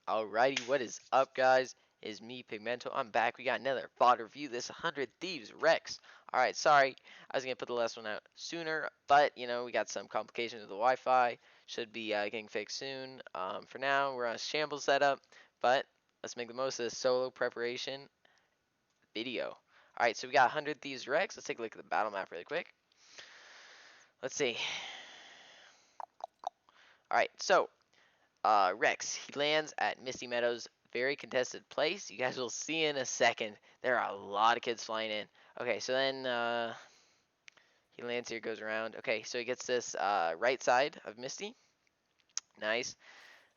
Alrighty, what is up, guys? It's me, Pigmento. I'm back. We got another VOD review. This 100 Thieves Rehx. Alright, sorry. I was going to put the last one out sooner, but, we got some complications with the Wi-Fi. Should be getting fixed soon. For now, we're on a shambles setup, but let's make the most of this solo preparation video. Alright, so we got 100 Thieves Rehx. Let's take a look at the battle map really quick. Let's see. Alright, so Rehx, he lands at Misty Meadows, very contested place. You guys will see in a second. There are a lot of kids flying in. Okay, so then he lands here, goes around. Okay, so he gets this right side of Misty. Nice.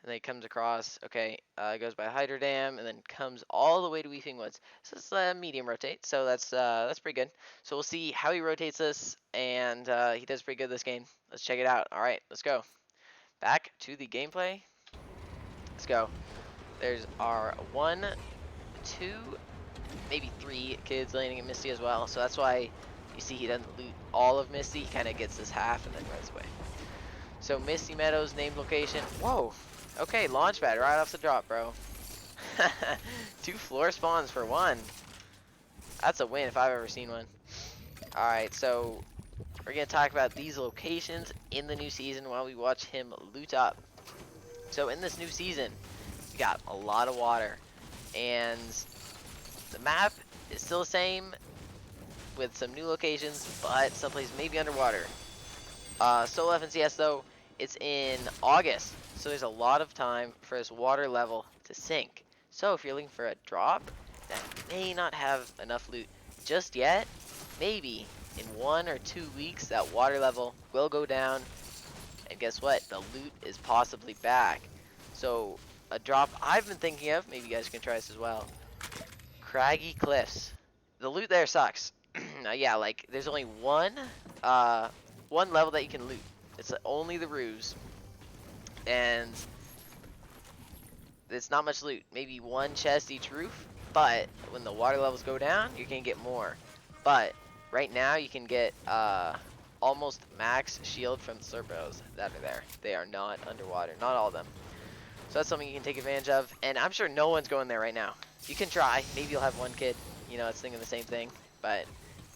And then he comes across. Okay, goes by Hydro Dam and then comes all the way to Weeping Woods. So it's a medium rotate. So that's pretty good. So we'll see how he rotates this, and he does pretty good this game. Let's check it out. All right, let's go. Back to the gameplay. Let's go. There's our 1, 2, maybe 3 kids landing at Misty as well. So that's why you see he doesn't loot all of Misty. He kind of gets this half and then runs away. So Misty Meadows, named location. Whoa. Okay, launch pad right off the drop, bro. 2 floor spawns for 1. That's a win if I've ever seen one. Alright, so we're going to talk about these locations in the new season while we watch him loot up. So in this new season, we got a lot of water, and the map is still the same with some new locations, but someplace maybe underwater. Solo FNCS though, it's in August, so there's a lot of time for this water level to sink. So if you're looking for a drop that may not have enough loot just yet, maybe in 1 or 2 weeks that water level will go down, and guess what? The loot is possibly back. So a drop I've been thinking of, maybe you guys can try this as well. Craggy Cliffs. The loot there sucks. Yeah, like there's only one level that you can loot. It's only the roofs, and it's not much loot. Maybe 1 chest each roof. But when the water levels go down, you can get more. But right now you can get almost max shield from the Serpos that are there. They are not underwater, not all of them. So that's something you can take advantage of, and I'm sure no one's going there right now. You can try. Maybe you'll have one kid, that's thinking the same thing, but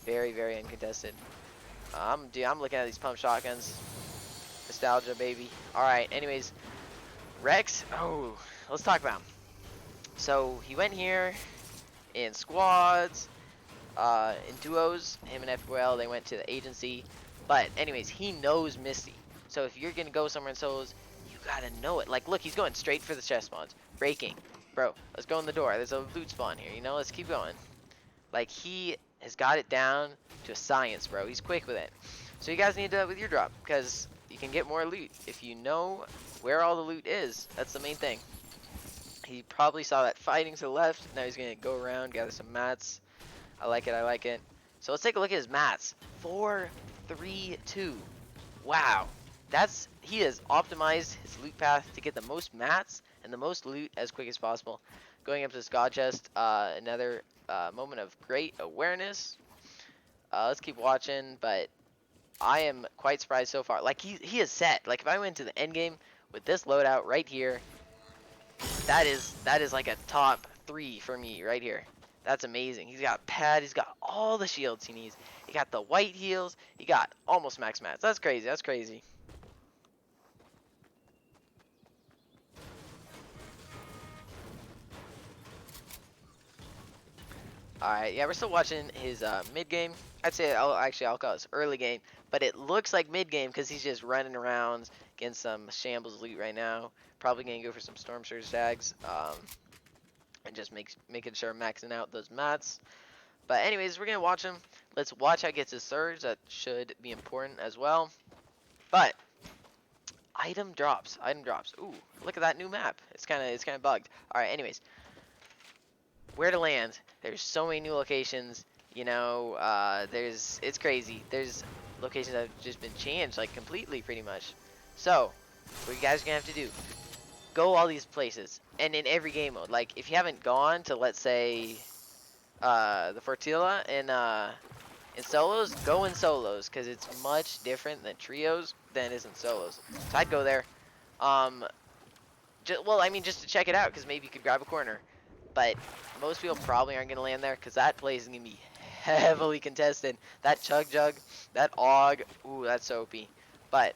very, very uncontested. Dude, I'm looking at these pump shotguns. Nostalgia, baby. All right. Anyways, Rehx. Oh, let's talk about him. So he went here in squads, in duos. Him and FQL, they went to the agency. But anyways, he knows Misty. So if you're gonna go somewhere in solos, you gotta know it. Like, look, he's going straight for the chest spawns. Breaking. Bro, let's go in the door. There's a loot spawn here, let's keep going. Like, he has got it down to a science, bro. He's quick with it. So you guys need to do that with your drop, because you can get more loot if you know where all the loot is. That's the main thing. He probably saw that fighting to the left. Now he's gonna go around, gather some mats. I like it, I like it. So let's take a look at his mats. 4, 3, 2. Wow. He has optimized his loot path to get the most mats and the most loot as quick as possible. Going up to this god chest, another moment of great awareness. Let's keep watching, but I am quite surprised so far. Like, he is set. Like, if I went to the end game with this loadout right here, that is like a top 3 for me right here. That's amazing. He's got pad. He's got all the shields he needs. He got the white heals. He got almost max mats. That's crazy. That's crazy. Alright, yeah, we're still watching his mid-game. I'd say, I'll call this early game. But it looks like mid-game because he's just running around getting some shambles loot right now. Probably going to go for some Storm Surge tags. And just making sure I'm maxing out those mats. But anyways, we're going to watch him. Let's watch how he gets his Surge. That should be important as well. But item drops. Ooh, look at that new map. It's kind of bugged. Alright, anyways. Where to land? There's so many new locations, it's crazy. There's locations that have just been changed, like, completely, pretty much. So what you guys are gonna have to do, go all these places, and in every game mode. Like, if you haven't gone to, let's say, the Fortilla in solos, go in solos, because it's much different than trios than it is in solos. So I'd go there. well, I mean, just to check it out, because maybe you could grab a corner. But most people probably aren't going to land there, because that place is going to be heavily contested. That Chug Jug, that Og, ooh, that's OP. But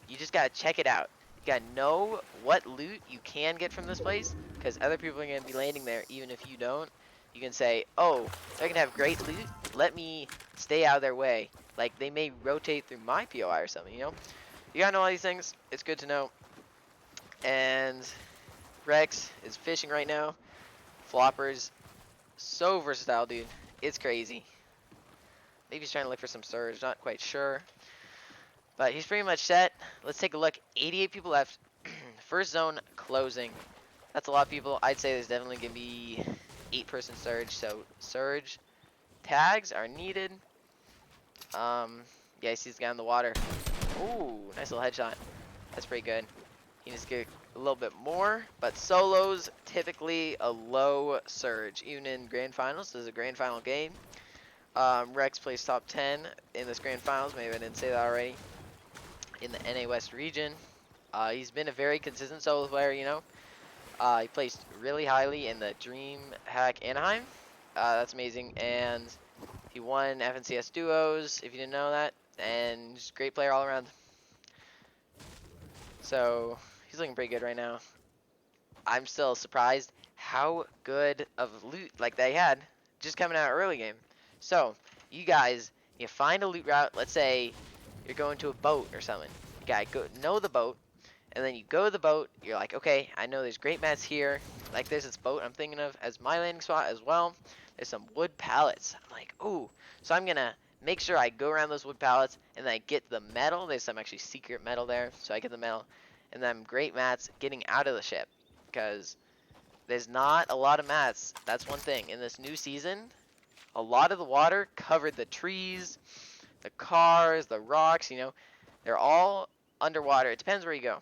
you just got to check it out. You got to know what loot you can get from this place, because other people are going to be landing there, even if you don't. You can say, oh, they're going to have great loot. Let me stay out of their way. Like, they may rotate through my POI or something, you know? You got to know all these things. It's good to know. And Rehx is fishing right now. Flopper's so versatile, dude. It's crazy. Maybe he's trying to look for some surge. Not quite sure. But he's pretty much set. Let's take a look. 88 people left. First zone closing. That's a lot of people. I'd say there's definitely going to be 8-person surge. So surge tags are needed. Yeah, he sees the guy in the water. Ooh, nice little headshot. That's pretty good. He needs to get a little bit more, but solos typically a low surge, even in grand finals. This is a grand final game. Rehx plays top 10 in this grand finals. Maybe I didn't say that already. In the NA West region, he's been a very consistent solo player. You know, he placed really highly in the DreamHack Anaheim. That's amazing, and he won FNCS duos. If you didn't know that, and just great player all around. So he's looking pretty good right now. I'm still surprised how good of loot like they had just coming out early game. So you guys, you find a loot route. Let's say you're going to a boat or something. You gotta go know the boat, and then you go to the boat. You're like, okay, I know there's great mats here. Like there's this boat I'm thinking of as my landing spot as well. There's some wood pallets. I'm like, ooh. So I'm gonna make sure I go around those wood pallets and then I get the metal. There's some actually secret metal there, so I get the metal, and then great mats getting out of the ship. Because there's not a lot of mats. That's one thing. In this new season, a lot of the water covered the trees, the cars, the rocks, you know. They're all underwater. It depends where you go.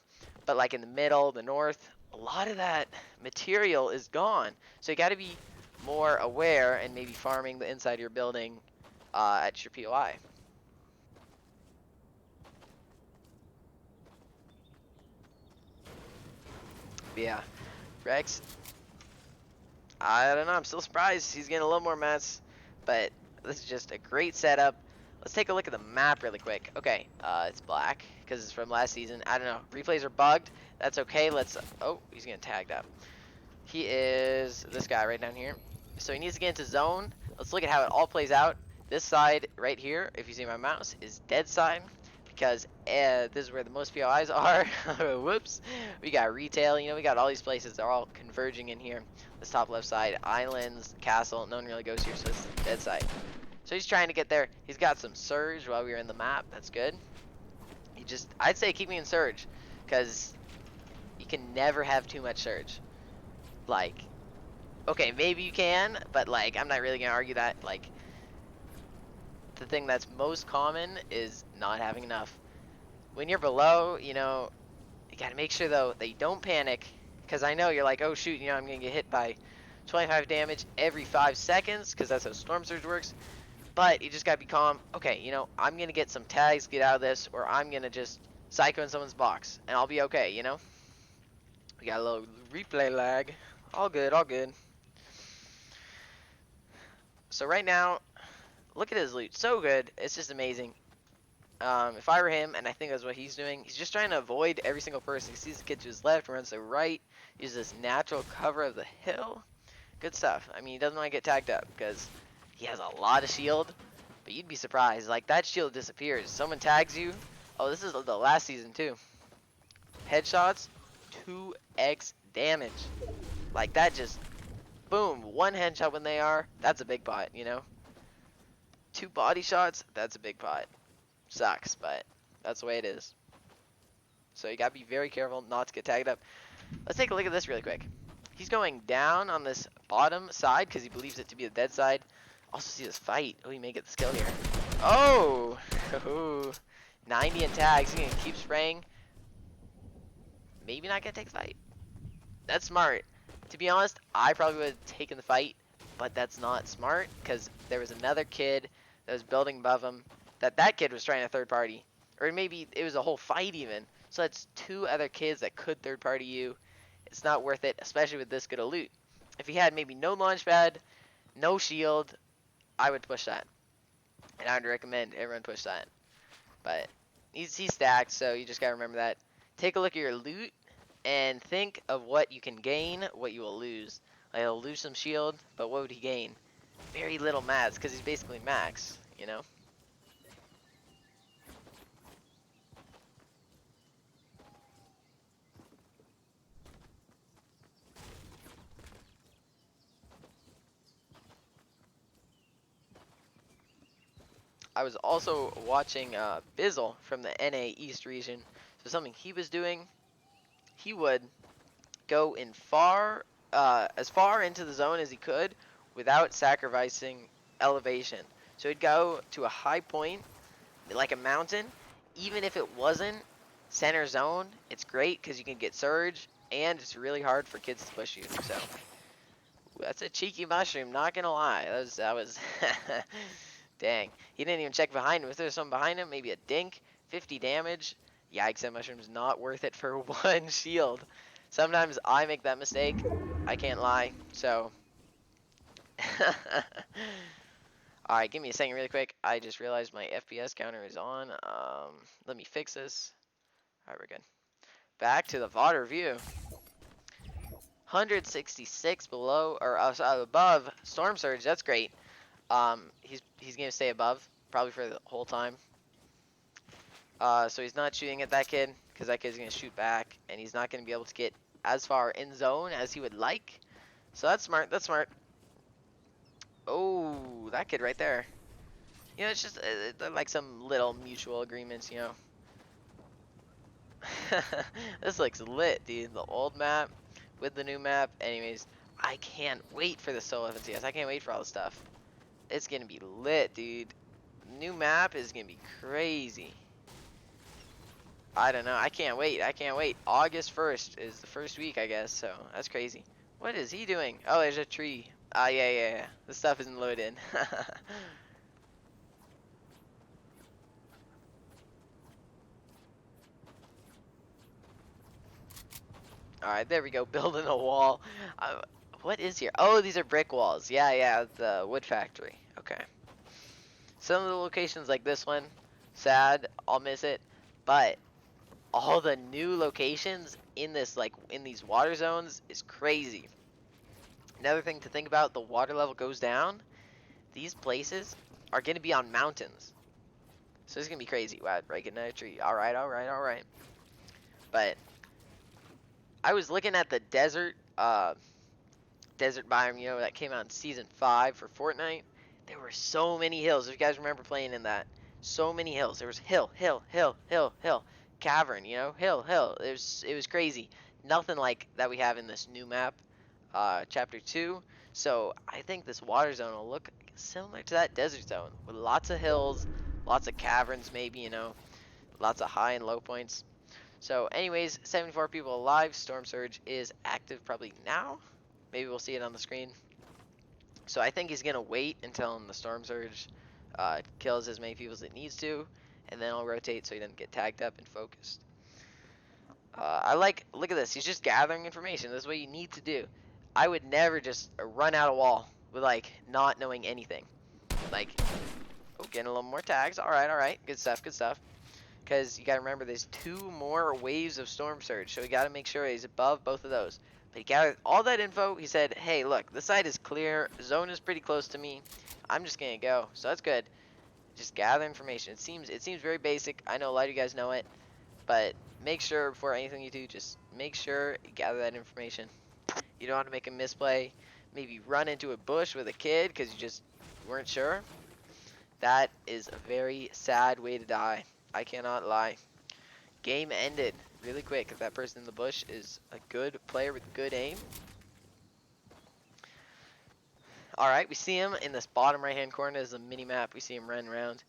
But like in the middle, the north, a lot of that material is gone. So you got to be more aware and maybe farming the inside of your building at your POI. But yeah, Rehx, I don't know. I'm still surprised he's getting a little more mats, but this is just a great setup. Let's take a look at the map really quick. Okay, it's black because it's from last season. I don't know. Replays are bugged. That's okay. Let's. Oh, he's getting tagged up. He is this guy right down here. So he needs to get into zone. Let's look at how it all plays out. This side right here, if you see my mouse, is dead side because this is where the most POIs are. Whoops. We got retail. You know, we got all these places. They're all converging in here. This top left side, islands, castle. No one really goes here, so it's dead side. So he's trying to get there. He's got some surge while we were in the map. That's good. I'd say keep me in surge because you can never have too much surge. Like, okay, maybe you can, but like, I'm not really gonna argue that. Like, the thing that's most common is not having enough. When you're below, you know, you gotta make sure though that you don't panic, because I know you're like, oh shoot, you know, I'm gonna get hit by 25 damage every 5 seconds, because that's how Storm Surge works. But you just gotta be calm. Okay, you know, I'm gonna get some tags, get out of this, or I'm gonna just psycho in someone's box, and I'll be okay, you know? We got a little replay lag. All good, all good. So right now, look at his loot. So good. It's just amazing. If I were him, and I think that's what he's doing, he's just trying to avoid every single person. He sees the kid to his left, runs to the right, uses this natural cover of the hill. Good stuff. I mean, he doesn't want to get tagged up because he has a lot of shield, but you'd be surprised. Like, that shield disappears. Someone tags you. Oh, this is the last season, too. Headshots, 2x damage. Like, that just, boom, one headshot when they are, that's a big pot, you know? 2 body shots, that's a big pot. Sucks, but that's the way it is. So you gotta be very careful not to get tagged up. Let's take a look at this really quick. He's going down on this bottom side because he believes it to be the dead side. Also see this fight. Oh, he may get the skill here. Oh! 90 in tags. He's gonna keep spraying. Maybe not gonna take the fight. That's smart. To be honest, I probably would have taken the fight, but that's not smart because there was another kid that was building above him. That kid was trying to third party, or maybe it was a whole fight even. So that's 2 other kids that could third party you. It's not worth it, especially with this good a loot. If he had maybe no launch pad, no shield, I would push that. And I would recommend everyone push that. But he's stacked, so you just gotta remember that. Take a look at your loot and think of what you can gain, what you will lose. Like, he'll lose some shield, but what would he gain? Very little mats, because he's basically max, you know? I was also watching Bizzle from the NA East region. So something he was doing, he would go in as far into the zone as he could without sacrificing elevation. So he'd go to a high point, like a mountain, even if it wasn't center zone. It's great because you can get surge, and it's really hard for kids to push you. So that's a cheeky mushroom, not gonna lie. That was dang. He didn't even check behind him. If there's something behind him, maybe a dink, 50 damage. Yikes, that mushroom's not worth it for one shield. Sometimes I make that mistake. I can't lie. So alright, give me a second really quick. I just realized my FPS counter is on. Let me fix this. Alright, we're good. Back to the VOD review. 166 below or above Storm Surge. That's great. He's gonna stay above probably for the whole time. So he's not shooting at that kid because that kid's gonna shoot back, and he's not gonna be able to get as far in zone as he would like. So that's smart. That's smart. Oh, that kid right there. You know, it's just like some little mutual agreements, you know. This looks lit, dude. The old map with the new map. Anyways, I can't wait for the solo FNCS. I can't wait for all this stuff. It's gonna be lit, dude. New map is gonna be crazy. I don't know. I can't wait. I can't wait. August 1st is the first week, I guess. So that's crazy. What is he doing? Oh, there's a tree. Ah, yeah. The stuff isn't loaded. Alright, there we go. Building a wall. What is here? Oh, these are brick walls. Yeah, the wood factory. Okay. Some of the locations like this one, sad, I'll miss it. But all the new locations in this, like, in these water zones is crazy. Another thing to think about, the water level goes down. These places are going to be on mountains. So it's going to be crazy. Wow, breaking another tree. Alright. But I was looking at the desert biome, you know, that came out in Season 5 for Fortnite. There were so many hills. If you guys remember playing in that. So many hills. There was hill. Cavern, you know? Hill. It was crazy. Nothing like that we have in this new map, Chapter 2. So I think this water zone will look similar to that desert zone. With lots of hills, lots of caverns maybe, you know. Lots of high and low points. So anyways, 74 people alive. Storm Surge is active probably now. Maybe we'll see it on the screen. So I think he's going to wait until the Storm Surge kills as many people as it needs to. And then I'll rotate so he doesn't get tagged up and focused. Look at this. He's just gathering information. This is what you need to do. I would never just run out a wall with, like, not knowing anything. Like, oh, getting a little more tags. Alright. Good stuff. Because you got to remember there's 2 more waves of Storm Surge. So we got to make sure he's above both of those. But he gathered all that info. He said, hey, look, the site is clear. Zone is pretty close to me. I'm just going to go. So that's good. Just gather information. It seems very basic. I know a lot of you guys know it. But make sure before anything you do, just make sure you gather that information. You don't want to make a misplay. Maybe run into a bush with a kid because you just weren't sure. That is a very sad way to die. I cannot lie. Game ended really quick if that person in the bush is a good player with good aim. Alright, we see him in this bottom right hand corner. There's a mini map. We see him running around.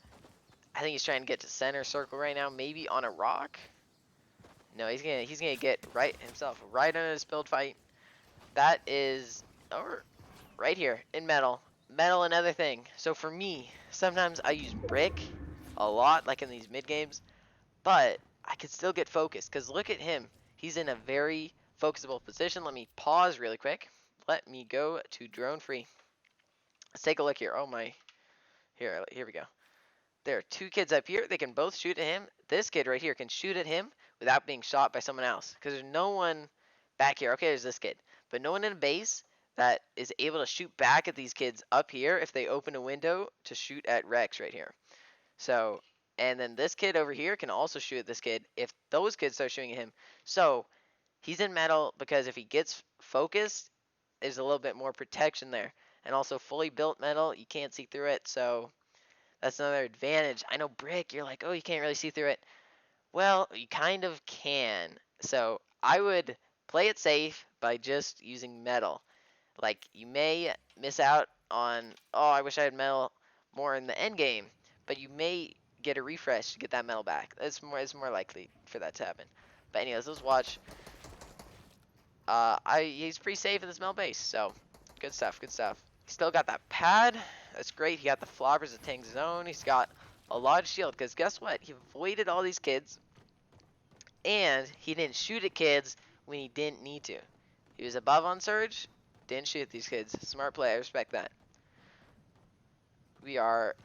I think he's trying to get to center circle right now, maybe on a rock. No, he's gonna get right himself right under this build fight. That is over right here in metal. Metal, another thing. So for me, sometimes I use brick a lot, like in these mid games, but I could still get focused because look at him. He's in a very focusable position. Let me pause really quick. Let me go to drone free. Let's take a look here. Oh my, here we go. There are two kids up here. They can both shoot at him. This kid right here can shoot at him without being shot by someone else. Because there's no one back here. Okay, there's this kid. But no one in a base that is able to shoot back at these kids up here if they open a window to shoot at Rehx right here. So, and then this kid over here can also shoot at this kid if those kids start shooting at him. So, he's in metal because if he gets focused, there's a little bit more protection there. And also fully built metal, you can't see through it. So, that's another advantage. I know brick, you're like, oh, you can't really see through it. Well, you kind of can. So I would play it safe by just using metal. Like, you may miss out on, oh, I wish I had metal more in the end game, but you may get a refresh to get that metal back. It's more likely for that to happen. But anyways, let's watch. He's pretty safe in this metal base, so good stuff, good stuff. He's still got that pad. That's great. He got the floppers to tank zone. He's got a lot of shield, because guess what? He avoided all these kids, and he didn't shoot at kids when he didn't need to. He was above on surge, didn't shoot at these kids. Smart play. I respect that. We are,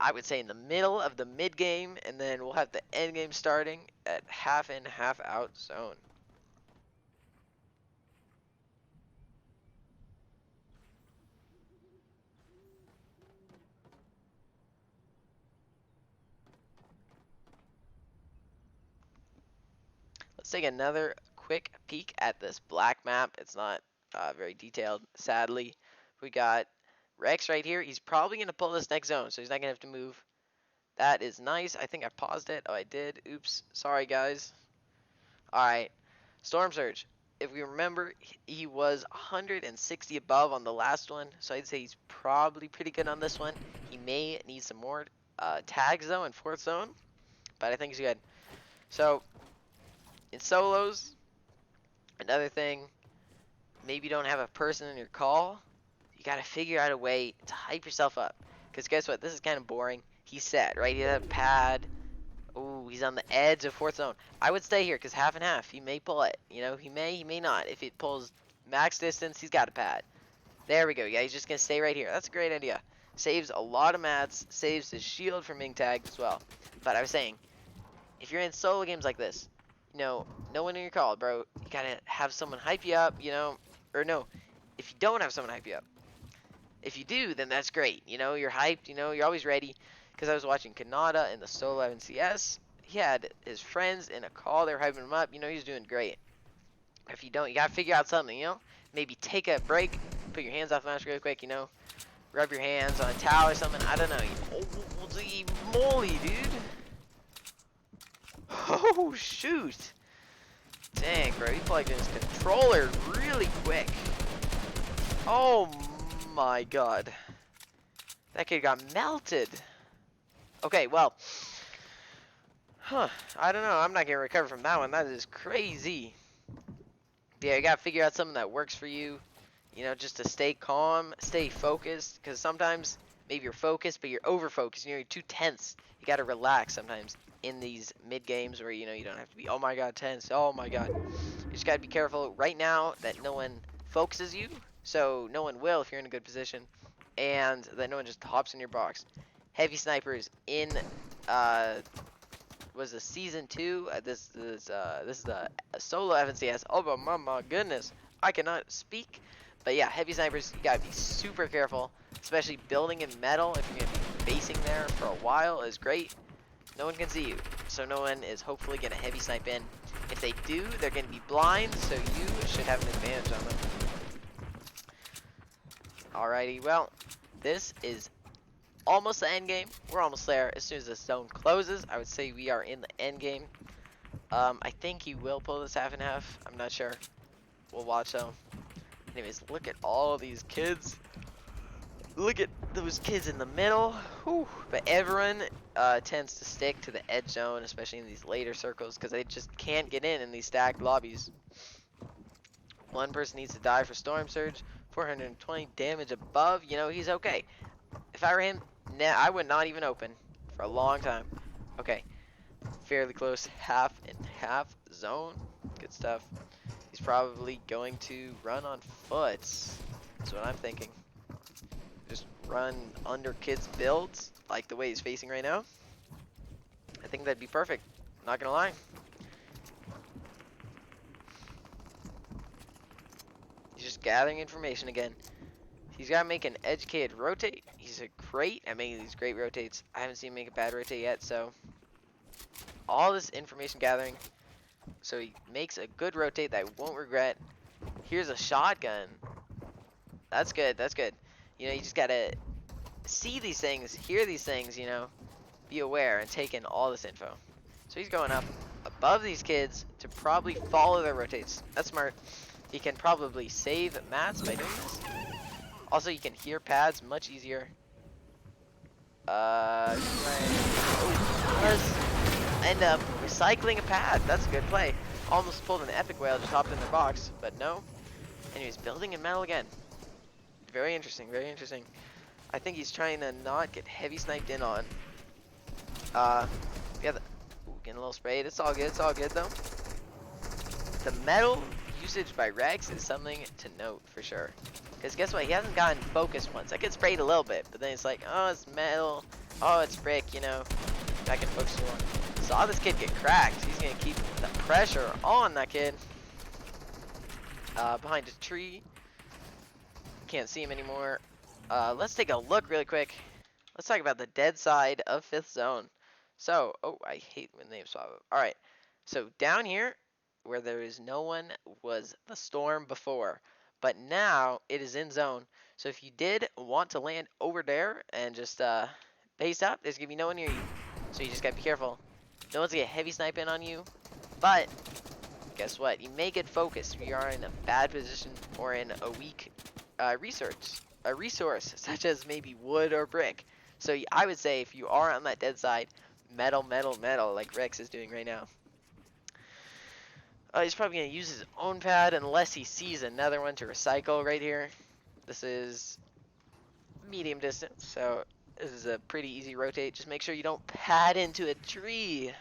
I would say, in the middle of the mid game, and then we'll have the end game starting at half in, half out zone. Let's take another quick peek at this black map. It's not very detailed, sadly. We got Rehx right here. He's probably going to pull this next zone, so he's not going to have to move. That is nice. I think I paused it. Oh, I did. Oops. Sorry, guys. Alright. Storm Surge. If we remember, he was 160 above on the last one, so I'd say he's probably pretty good on this one. He may need some more tags, though, in 4th zone, but I think he's good. So, in solos, another thing, maybe you don't have a person in your call. You got to figure out a way to hype yourself up. Because guess what? This is kind of boring. He's set, right? He has a pad. Oh, he's on the edge of 4th zone. I would stay here because half and half. He may pull it. You know, he may not. If it pulls max distance, he's got a pad. There we go. Yeah, he's just going to stay right here. That's a great idea. Saves a lot of mats. Saves his shield from being tagged as well. But I was saying, if you're in solo games like this, you know, no one in your call, bro. You got to have someone hype you up, you know. Or no, if you don't have someone hype you up. If you do, then that's great. You know, you're hyped. You know, you're always ready. Because I was watching Kanata in the solo MCS. He had his friends in a call. They were hyping him up. You know, he's doing great. If you don't, you got to figure out something, you know. Maybe take a break. Put your hands off the mouse really quick, you know. Rub your hands on a towel or something. I don't know. Holy moly, dude. Oh, shoot. Dang, bro. He plugged in his controller really quick. Oh, my God. That kid got melted. Okay, well. I don't know. I'm not going to recover from that one. That is crazy. Yeah, you got to figure out something that works for you. You know, just to stay calm, stay focused. Because sometimes maybe you're focused, but you're over-focused. You know, you're too tense. You got to relax sometimes in these mid-games where, you know, you don't have to be, oh my God, tense. Oh my God. You just got to be careful right now that no one focuses you. So no one will if you're in a good position. And that no one just hops in your box. Heavy snipers in, was a season 2. This is the solo FNCS. Oh my goodness, I cannot speak. But yeah, heavy snipers, you gotta be super careful, especially building in metal. If you're gonna be basing there for a while, is great. No one can see you, so no one is hopefully gonna heavy snipe in. If they do, they're gonna be blind, so you should have an advantage on them. Alrighty, well, this is almost the end game. We're almost there. As soon as the zone closes, I would say we are in the end game. I think he will pull this half and half. I'm not sure. We'll watch though. Anyways, look at all of these kids. Look at those kids in the middle. Whew. But everyone tends to stick to the edge zone, especially in these later circles, because they just can't get in these stacked lobbies. One person needs to die for Storm Surge. 420 damage above. You know, he's okay. If I were him, nah, I would not even open for a long time. Okay. Fairly close half and half zone. Good stuff. He's probably going to run on foot. That's what I'm thinking. Just run under kids' builds, like the way he's facing right now. I think that'd be perfect. Not gonna lie. He's just gathering information again. He's got to make an educated rotate. He's a great at making these great rotates. I haven't seen him make a bad rotate yet, so all this information gathering. So he makes a good rotate that I won't regret. Here's a shotgun. That's good. That's good. You know, you just gotta see these things, hear these things, you know, be aware and take in all this info. So he's going up above these kids to probably follow their rotates. That's smart. He can probably save mats by doing this. Also, you can hear pads much easier. Does end up recycling a pad. That's a good play. Almost pulled an epic whale, just hopped in their box, but no. Anyways, building in metal again. Very interesting, very interesting. I think he's trying to not get heavy sniped in on. We have the, getting a little sprayed. It's all good though. The metal usage by Rehx is something to note for sure. Because guess what? He hasn't gotten focused once. I get sprayed a little bit, but then it's like, oh, it's metal. Oh, it's brick, you know. I can focus more. Saw this kid get cracked. He's going to keep the pressure on that kid. Behind a tree. Can't see him anymore. Let's take a look really quick. Let's talk about the dead side of 5th zone. So, oh, I hate when names swap up. Alright, so down here, where there is no one, was the storm before. But now, it is in zone. So if you did want to land over there and just base up, there's going to be no one near you. So you just got to be careful. No one's going to get heavy snipe in on you. But, guess what? You may get focused if you are in a bad position or in a weak resource, such as maybe wood or brick. So I would say if you are on that dead side, metal, like Rehx is doing right now. He's probably going to use his own pad unless he sees another one to recycle right here. This is medium distance, so this is a pretty easy rotate. Just make sure you don't pad into a tree.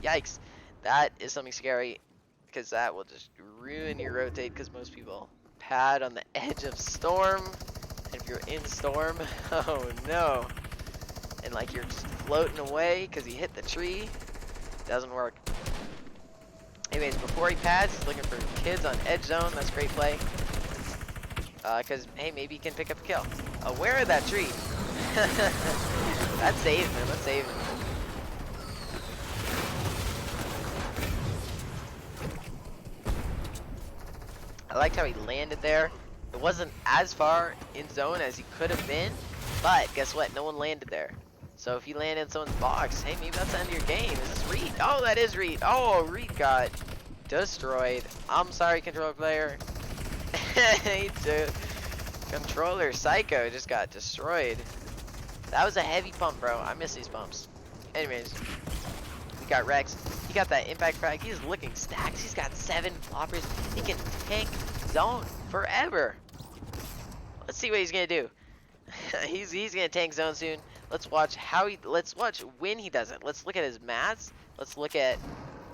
Yikes. That is something scary, because that will just ruin your rotate, because most people pad on the edge of storm. And if you're in storm, oh no. And like you're just floating away because he hit the tree. Doesn't work. Anyways, before he pads, he's looking for kids on edge zone. That's a great play. Because, hey, maybe he can pick up a kill. Aware of that tree. That's saving him. That's saving him. I liked how he landed there. It wasn't as far in zone as he could have been. But, guess what? No one landed there. So if you land in someone's box, hey, maybe that's the end of your game. Is this Reed? Oh, that is Reed. Oh, Reed got destroyed. I'm sorry, controller player. Controller Psycho just got destroyed. That was a heavy pump, bro. I miss these pumps. Anyways, we got Rehx. He got that impact frag. He's looking stacked. He's got 7 floppers. He can tank zone forever. Let's see what he's gonna do. he's gonna tank zone soon. Let's watch when he does it. Let's look at his mats. Let's look at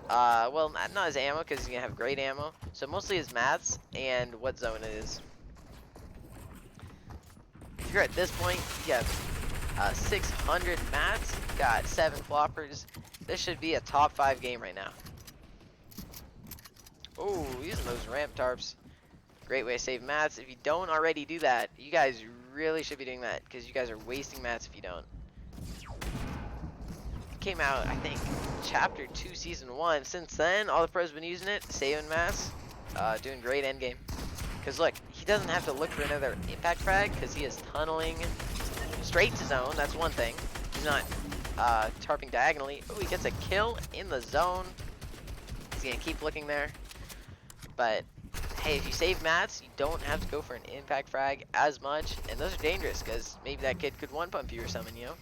well, not his ammo, because he's gonna have great ammo. So mostly his mats and what zone it is. If you're at this point, you have 600 mats, got 7 floppers. This should be a top 5 game right now. Oh, using those ramp tarps. Great way to save mats. If you don't already do that, you guys really should be doing that, because you guys are wasting mats if you don't. It came out, I think, Chapter 2, Season 1. Since then, all the pros have been using it, saving mats, doing great endgame. Because look, he doesn't have to look for another impact frag, because he is tunneling straight to zone. That's one thing. He's not tarping diagonally. Oh, he gets a kill in the zone. He's going to keep looking there. But hey, if you save mats, you don't have to go for an impact frag as much, and those are dangerous because maybe that kid could one pump you or something, you know.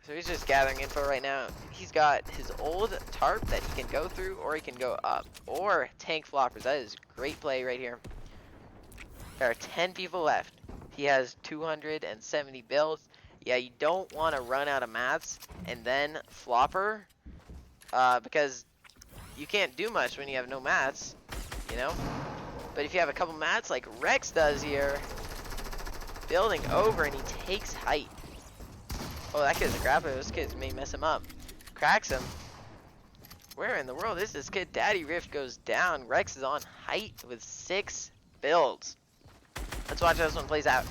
So he's just gathering info right now. He's got his old tarp that he can go through, or he can go up, or tank floppers. That is a great play right here. There are 10 people left. He has 270 builds. Yeah, you don't want to run out of mats and then flopper, because you can't do much when you have no mats, you know? But if you have a couple mats like Rehx does here, building over, and he takes height. Oh, that kid's a grappler. This kid may mess him up. Cracks him. Where in the world is this kid? Daddy Rift goes down. Rehx is on height with 6 builds. Let's watch how this one plays out.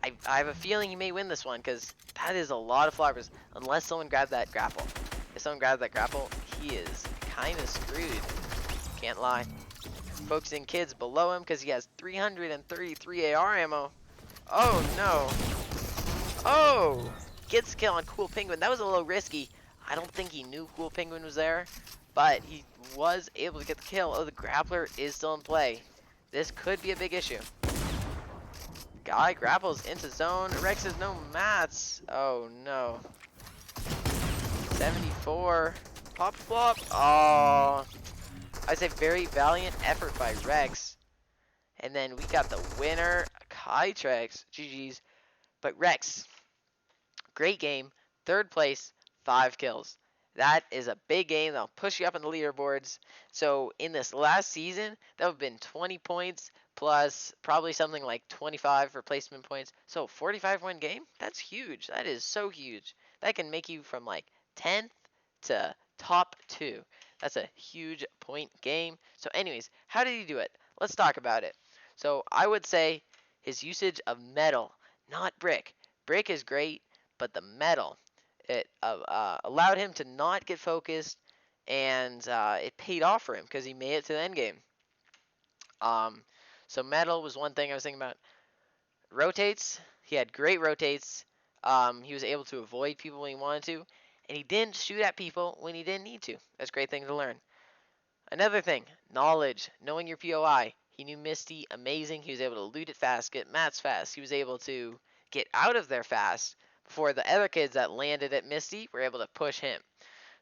I have a feeling he may win this one because that is a lot of floppers. Unless someone grabs that grapple. If someone grabs that grapple, he is kind of screwed. Can't lie. Focusing kids below him because he has 333 AR ammo. Oh no. Oh! Gets the kill on Cool Penguin. That was a little risky. I don't think he knew Cool Penguin was there, but he was able to get the kill. Oh, the grappler is still in play. This could be a big issue. Guy grapples into zone. Rehx has no mats. Oh no. 74. Pop flop. Oh. I'd say very valiant effort by Rehx. And then we got the winner, Kytrex. GG's. But Rehx, great game. 3rd place, 5 kills. That is a big game. That'll push you up in the leaderboards. So in this last season, that would have been 20 points plus probably something like 25 for placement points. So 45-win game? That's huge. That is so huge. That can make you from like 10th to top 2. That's a huge point game. So anyways, how did he do it? Let's talk about it. So I would say his usage of metal, not brick. Brick is great, but the metal, it allowed him to not get focused, and it paid off for him because he made it to the end game. So metal was one thing I was thinking about. Rotates, he had great rotates. He was able to avoid people when he wanted to, and he didn't shoot at people when he didn't need to. That's a great thing to learn. Another thing, knowledge, knowing your POI. He knew Misty, amazing. He was able to loot it fast, get mats fast. He was able to get out of there fast before the other kids that landed at Misty were able to push him.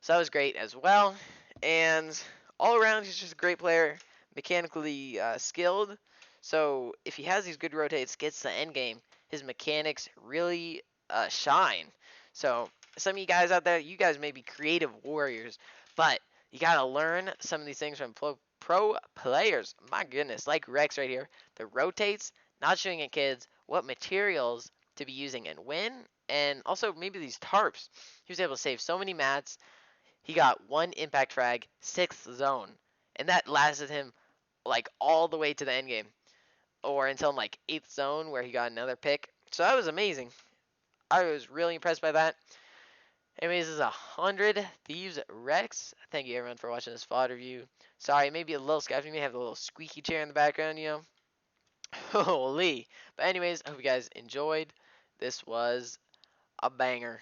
So that was great as well. And all around, he's just a great player, mechanically skilled. So if he has these good rotates, gets to the end game, his mechanics really shine. So some of you guys out there, you guys may be creative warriors, but you gotta learn some of these things from pro players. My goodness, like Rehx right here, the rotates, not shooting at kids, what materials to be using and when, and also maybe these tarps. He was able to save so many mats. He got 1 impact frag, 6th zone, and that lasted him like all the way to the end game, or until like 8th zone where he got another pick. So that was amazing. I was really impressed by that. Anyways, this is 100 Thieves Rehx. Thank you everyone for watching this VOD review. Sorry, maybe a little scuffy. May have a little squeaky chair in the background, you know. Holy. But anyways, I hope you guys enjoyed. This was a banger.